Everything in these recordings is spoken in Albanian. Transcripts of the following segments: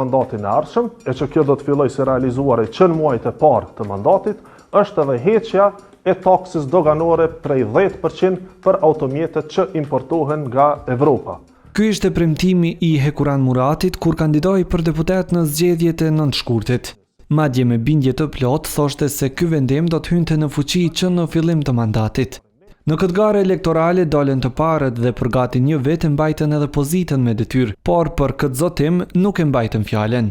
Mandatin e ardhshëm, e që kjo do të filloj se realizuar që në muajt e parë të mandatit, është edhe heqja e taksis doganore prej 10% për automjetet që importohen nga Evropa. Ky ishte premtimi i Hekuran Muratit kur kandidoi për deputet në zgjedhjet e nëntshkurtit. Madje me bindje të plot thoshte se ky vendim do të hynte në fuqi që në fillim të mandatit. Në këtë garë elektorale dolën të parët dhe për gati një vit mbajtën edhe pozitën me detyrë, por për këtë zotim nuk e mbajtën fjalën.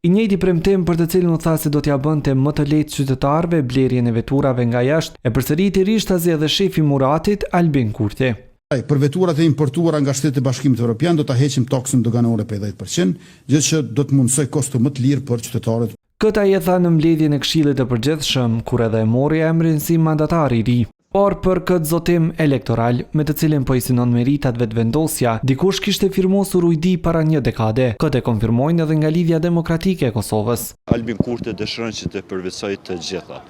I njëjti premtim për të cilën u tha se do t'ja bënte më të lehtë qytetarëve blerjen e veturave nga jashtë, e përsëriti rishtasi edhe shefi Muratit Albin Kurti. Për veturat e importuara nga Shtetet e Bashkimit Evropian do ta heqim taksën doganore për 10%, gjë që do të mundsoj kosto më të lirë për qytetarët. Këtë ai e tha në mbledhjen e Këshillit të Përgjithshëm, kur edhe e mori emrin si mandatar i ri. Por për këtë zotim elektoral, me të cilin po i sinon meritat vetëvendosja, dikush kishte firmosur ujdi para një dekade. Këtë e konfirmojnë edhe nga Lidhja Demokratike e Kosovës. Albin Kurti dëshiron që të përvetsoj të gjitha.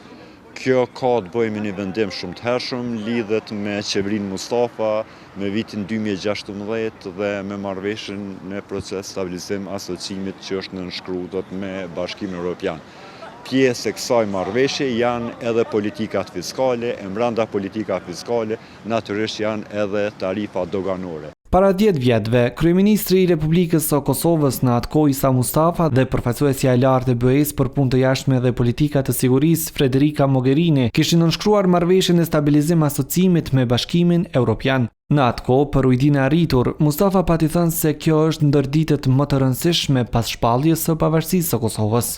Kjo ka të bëjë me një vendim shumë të hershëm, lidhet me qeverinë Mustafa, me vitin 2016 dhe me marrëveshjen në proces stabilizim asociimit që është nënshkruar me Bashkimin Evropian. Pjesë e kësaj marrëveshje janë edhe politikat fiskale, e mbranda politikat fiskale, natyrisht janë edhe tarifa doganore. Para 10 vjetëve, kryeministri i Republikës së Kosovës në atë kohë Isa Mustafa dhe përfaqësuesja e lartë e BE-s për punë të jashtme dhe politika të sigurisë Frederica Mogherini kishin nënshkruar marrëveshjen e stabilizim asociimit me Bashkimin Evropian. Në atë kohë, për ujdinë e arritur, Mustafa pati thënë se kjo është ndër ditët më të rëndësishme pas shpalljes së pavarësisë së Kosovës.